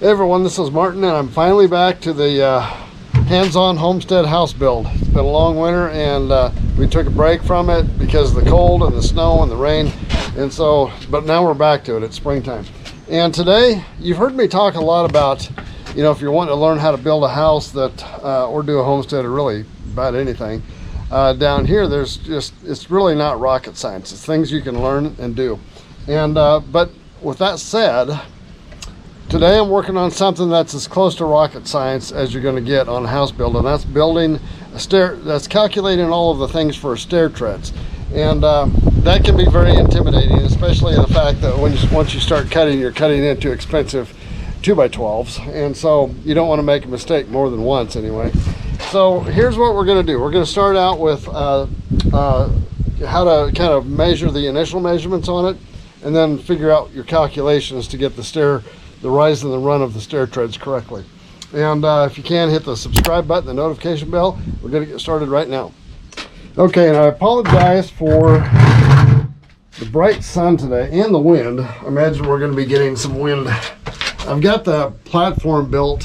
Hey everyone, this is Martin, and I'm finally back to the hands-on homestead house build. It's been a long winter, and we took a break from it because of the cold and the snow and the rain, and so, but now we're back to it. It's springtime. And today, you've heard me talk a lot about, you know, if you're wanting to learn how to build a house that, or do a homestead, or really about anything, down here, it's really not rocket science. It's things you can learn and do. And, but with that said, today I'm working on something that's as close to rocket science as you're going to get on a house build, and that's building a stair, that's calculating all of the things for stair treads. And that can be very intimidating, especially in the fact that once you start cutting, you're cutting into expensive 2x12s, and so you don't want to make a mistake more than once anyway. So here's what we're going to do. We're going to start out with how to kind of measure the initial measurements on it, and then figure out your calculations to get the rise and the run of the stair treads correctly. And if you can, hit the subscribe button, the notification bell. We're going to get started right now. Okay, and I apologize for the bright sun today and the wind. I imagine we're going to be getting some wind. I've got the platform built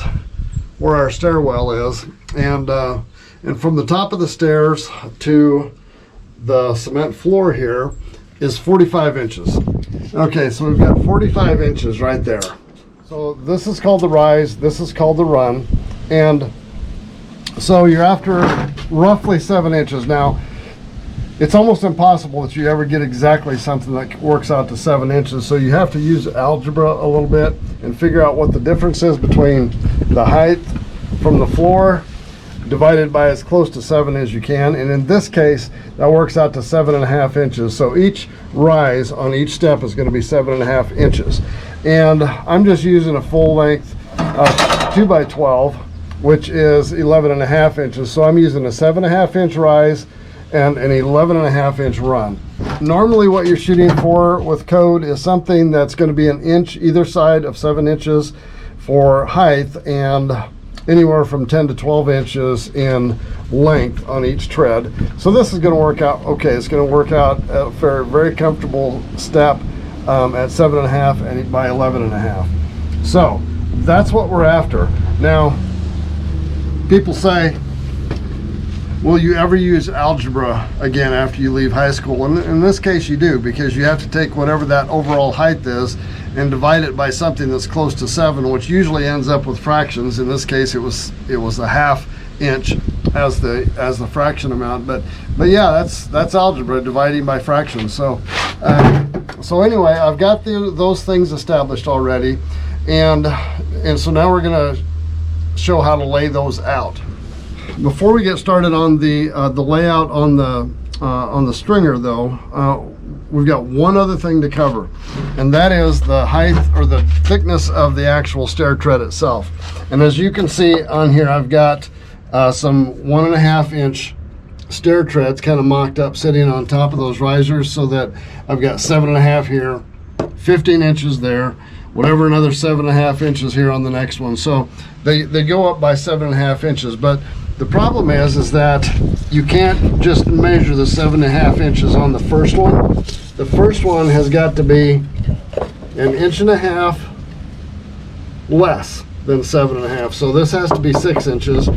where our stairwell is, and from the top of the stairs to the cement floor here is 45 inches. Okay, so we've got 45 inches right there. So this is called the rise, this is called the run, and so you're after roughly 7 inches. Now, it's almost impossible that you ever get exactly something that works out to 7 inches, so you have to use algebra a little bit and figure out what the difference is between the height from the floor divided by as close to 7 as you can, and in this case that works out to 7.5 inches. So each rise on each step is going to be 7.5 inches, and I'm just using a full length 2x12, which is 11.5 inches. So I'm using a 7.5 inch rise and an 11.5 inch run. Normally what you're shooting for with code is something that's going to be 1 inch either side of 7 inches for height, and anywhere from 10 to 12 inches in length on each tread. So this is going to work out okay. It's going to work out a very, very comfortable step at 7.5 and by 11.5. So that's what we're after. Now, people say, will you ever use algebra again after you leave high school? And in this case you do, because you have to take whatever that overall height is and divide it by something that's close to 7, which usually ends up with fractions. In this case it was a 1/2 inch as the fraction amount, but yeah, that's algebra, dividing by fractions. So anyway, I've got those things established already, and so now we're going to show how to lay those out. Before we get started on the layout on the stringer, though, we've got one other thing to cover, and that is the height or the thickness of the actual stair tread itself. And as you can see on here, I've got some 1.5 inch stair treads kind of mocked up sitting on top of those risers, so that I've got 7.5 here, 15 inches there, whatever, another 7.5 inches here on the next one. So they go up by 7.5 inches. But the problem is that you can't just measure the 7.5 inches on the first one. The first one has got to be 1.5 inches less than 7.5. So this has to be 6 inches,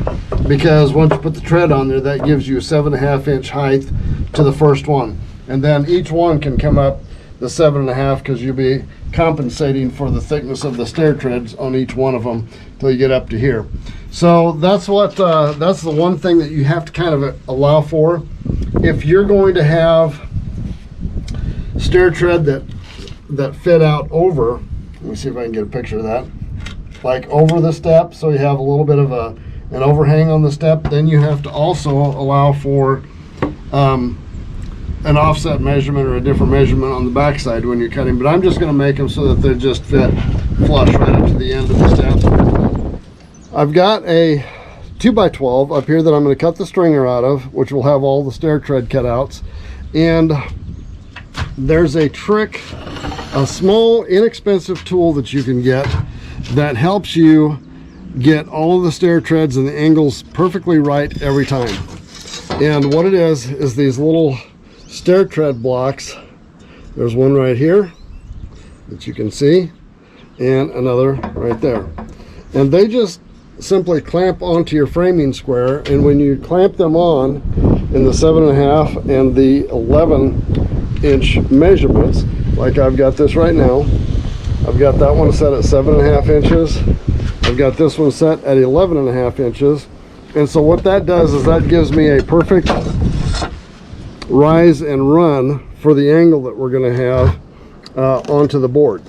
because once you put the tread on there, that gives you a 7.5 inch height to the first one. And then each one can come up the 7.5, because you'll be compensating for the thickness of the stair treads on each one of them till you get up to here. So that's that's the one thing that you have to kind of allow for. If you're going to have stair tread that fit out over, let me see if I can get a picture of that, like over the step, so you have a little bit of an overhang on the step, then you have to also allow for an offset measurement or a different measurement on the back side when you're cutting. But I'm just going to make them so that they just fit flush right up to the end of the step. I've got a 2x12 up here that I'm going to cut the stringer out of, which will have all the stair tread cutouts. And there's a trick, a small inexpensive tool that you can get that helps you get all of the stair treads and the angles perfectly right every time. And what it is these little stair tread blocks. There's one right here that you can see, and another right there. And they just simply clamp onto your framing square, and when you clamp them on in the 7.5 and the 11-inch measurements, like I've got this right now, I've got that one set at 7.5 inches. I've got this one set at 11.5 inches. And so what that does is that gives me a perfect rise and run for the angle that we're going to have onto the board.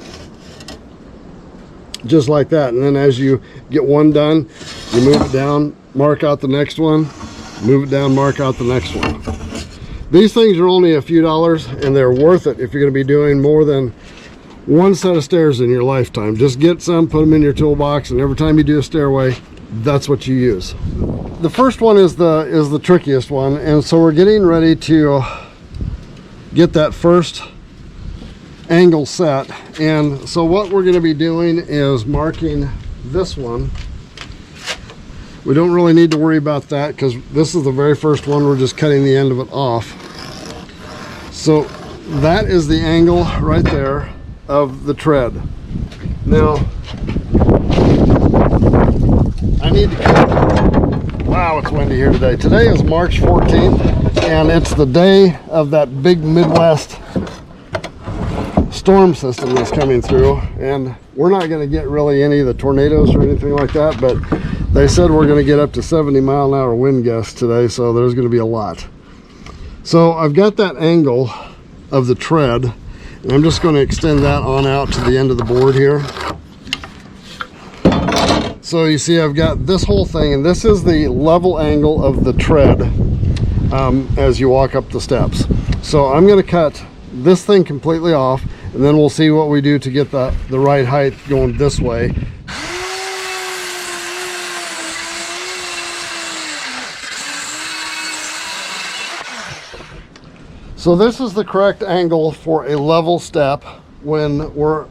Just like that. And then as you get one done, you move it down, mark out the next one, move it down, mark out the next one. These things are only a few dollars, and they're worth it if you're going to be doing more than one set of stairs in your lifetime. Just get some, put them in your toolbox, and every time you do a stairway, that's what you use. The first one is the trickiest one, and so we're getting ready to get that first angle set. And so what we're going to be doing is marking this one. We don't really need to worry about that because this is the very first one. We're just cutting the end of it off. So that is the angle right there of the tread. Now I need to wow, it's windy here today. Today is March 14th, and it's the day of that big Midwest storm system that's coming through, and we're not going to get really any of the tornadoes or anything like that, but they said we're going to get up to 70-mile-an-hour wind gusts today, so there's going to be a lot. So I've got that angle of the tread, and I'm just going to extend that on out to the end of the board here. So you see I've got this whole thing, and this is the level angle of the tread as you walk up the steps. So I'm going to cut this thing completely off, and then we'll see what we do to get the right height going this way. So this is the correct angle for a level step when we're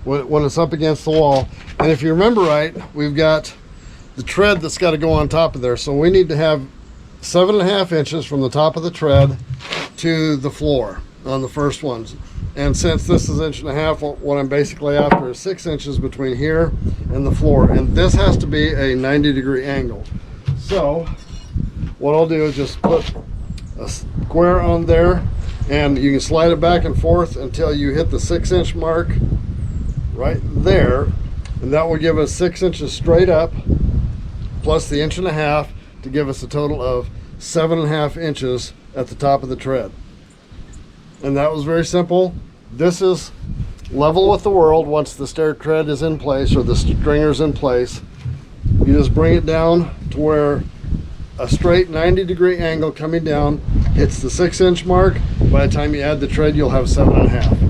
when it's up against the wall. And if you remember right, we've got the tread that's got to go on top of there. So we need to have 7.5 inches from the top of the tread to the floor on the first ones. And since this is 1.5 inches, what I'm basically after is 6 inches between here and the floor. And this has to be a 90-degree angle. So what I'll do is just put a square on there, and you can slide it back and forth until you hit the 6-inch mark right there, and that will give us 6 inches straight up plus the 1.5 inches to give us a total of 7.5 inches at the top of the tread. And that was very simple. This is level with the world. Once the stair tread is in place, or the stringer's in place, you just bring it down to where a straight 90-degree angle coming down hits the 6-inch mark. By the time you add the tread, you'll have 7.5.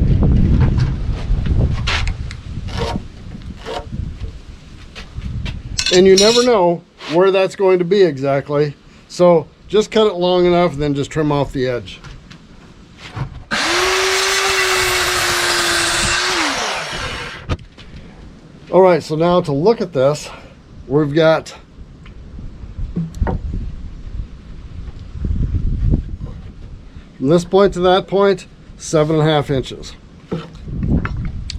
And you never know where that's going to be exactly, so just cut it long enough and then just trim off the edge. All right, so now to look at this, we've got from this point to that point, 7.5 inches.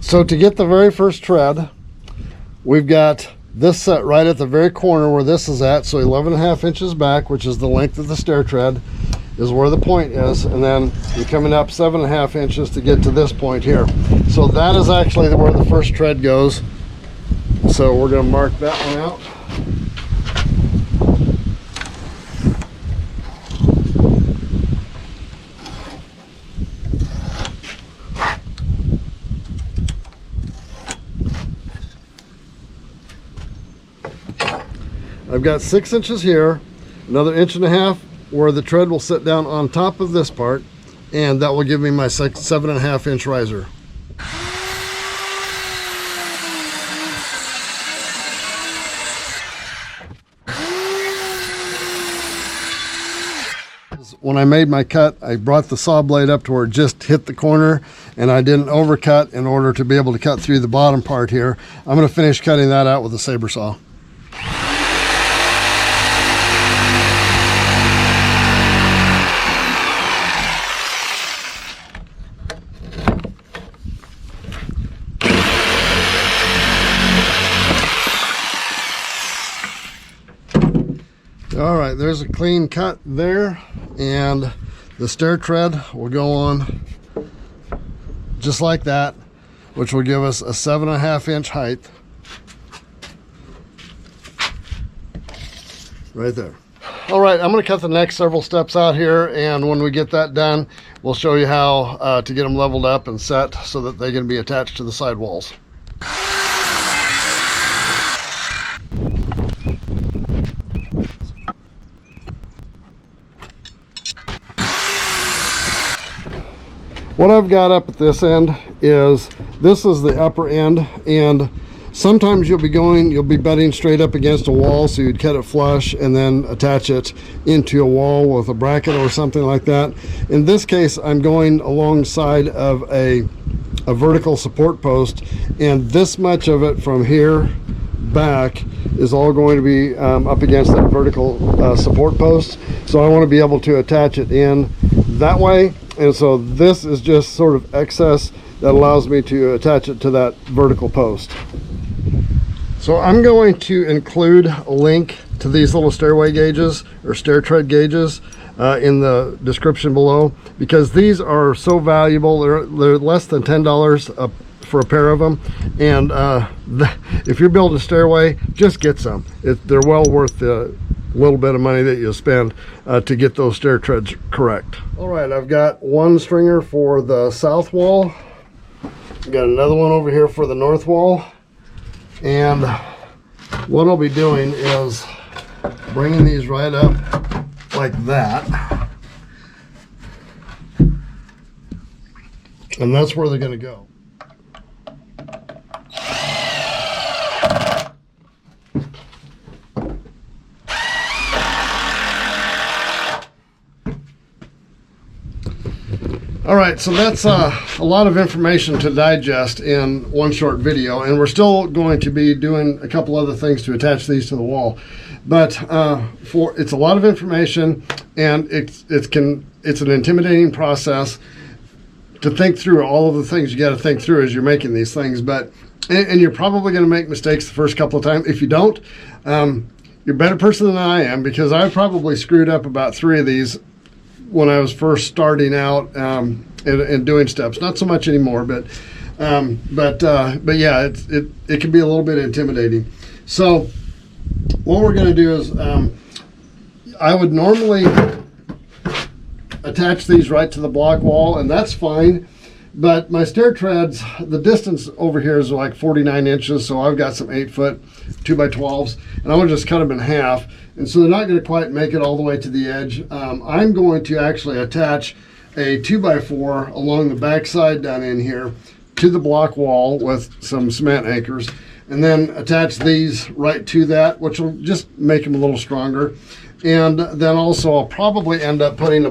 So to get the very first tread, we've got this set right at the very corner where this is at. So 11.5 inches back, which is the length of the stair tread, is where the point is. And then you're coming up 7.5 inches to get to this point here. So that is actually where the first tread goes. So we're going to mark that one out. I've got 6 inches here, another 1.5 inches where the tread will sit down on top of this part, and that will give me my 7.5 inch riser. When I made my cut, I brought the saw blade up to where it just hit the corner, and I didn't overcut in order to be able to cut through the bottom part here. I'm going to finish cutting that out with a saber saw. All right, there's a clean cut there, and the stair tread will go on just like that, which will give us a 7.5 inch height right there. All right, I'm going to cut the next several steps out here, and when we get that done, we'll show you how to get them leveled up and set so that they can be attached to the side walls. What I've got up at this end is, this is the upper end, and sometimes you'll be bedding straight up against a wall, so you'd cut it flush and then attach it into a wall with a bracket or something like that. In this case, I'm going alongside of a vertical support post, and this much of it from here back is all going to be up against that vertical support post. So I want to be able to attach it in that way, and so this is just sort of excess that allows me to attach it to that vertical post. So I'm going to include a link to these little stairway gauges or stair tread gauges in the description below, because these are so valuable. They're less than $10 for a pair of them, and if you're building a stairway, just get some. They're well worth the little bit of money that you'll spend to get those stair treads correct. All right, I've got one stringer for the south wall. I've got another one over here for the north wall. And what I'll be doing is bringing these right up like that, and that's where they're going to go. All right, so that's a lot of information to digest in one short video, and we're still going to be doing a couple other things to attach these to the wall. But it's a lot of information, and it's an intimidating process to think through all of the things you got to think through as you're making these things. But and you're probably going to make mistakes the first couple of times. If you don't, you're a better person than I am, because I probably screwed up about 3 of these when I was first starting out and doing steps. Not so much anymore, but yeah, it can be a little bit intimidating. So what we're going to do is I would normally attach these right to the block wall, and that's fine. But my stair treads, the distance over here is like 49 inches, so I've got some 8-foot 2x12s, and I want to just cut them in half. And so they're not going to quite make it all the way to the edge. I'm going to actually attach a 2x4 along the back side down in here to the block wall with some cement anchors, and then attach these right to that, which will just make them a little stronger. And then also I'll probably end up putting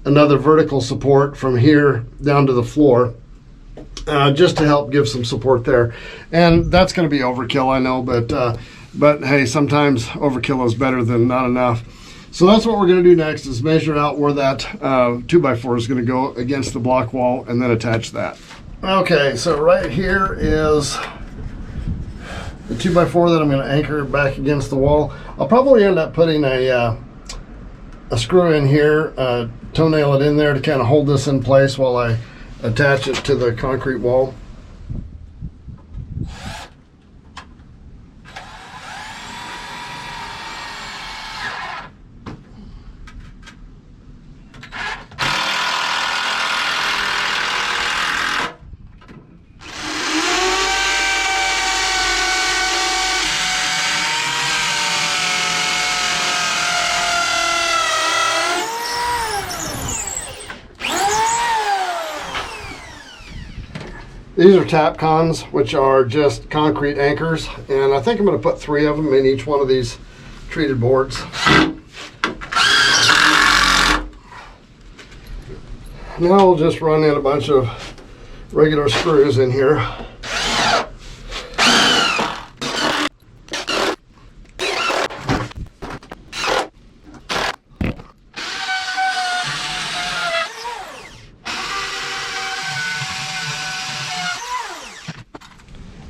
another vertical support from here down to the floor, just to help give some support there. And that's going to be overkill, I know, but hey, sometimes overkill is better than not enough. So that's what we're going to do next, is measure out where that 2x4 is going to go against the block wall, and then attach that. Okay, so right here is the 2x4 that I'm going to anchor back against the wall. I'll probably end up putting a screw in here, toenail it in there to kind of hold this in place while I attach it to the concrete wall. These are Tapcons, which are just concrete anchors, and I think I'm going to put 3 of them in each one of these treated boards. Now I'll just run in a bunch of regular screws in here.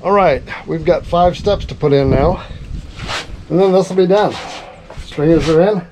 All right, we've got 5 steps to put in now, and then this will be done. Stringers are in.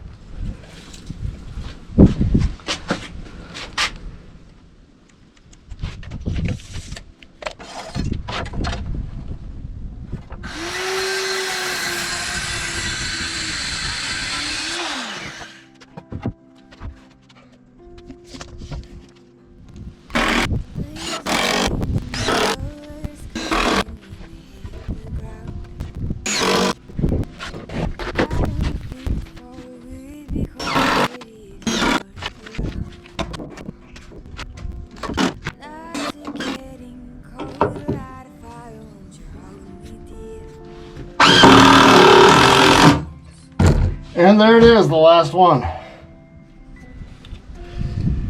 And there it is, the last one.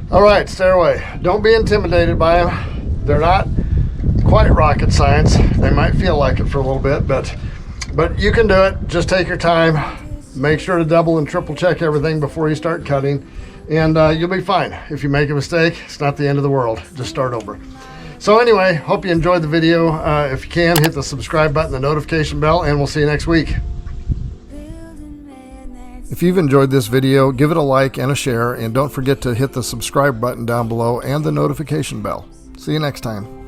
All right, stairway. Don't be intimidated by them. They're not quite rocket science. They might feel like it for a little bit, but you can do it. Just take your time. Make sure to double and triple check everything before you start cutting, and you'll be fine. If you make a mistake, it's not the end of the world. Just start over. So anyway, hope you enjoyed the video. If you can, hit the subscribe button, the notification bell, and we'll see you next week. If you've enjoyed this video, give it a like and a share, and don't forget to hit the subscribe button down below and the notification bell. See you next time.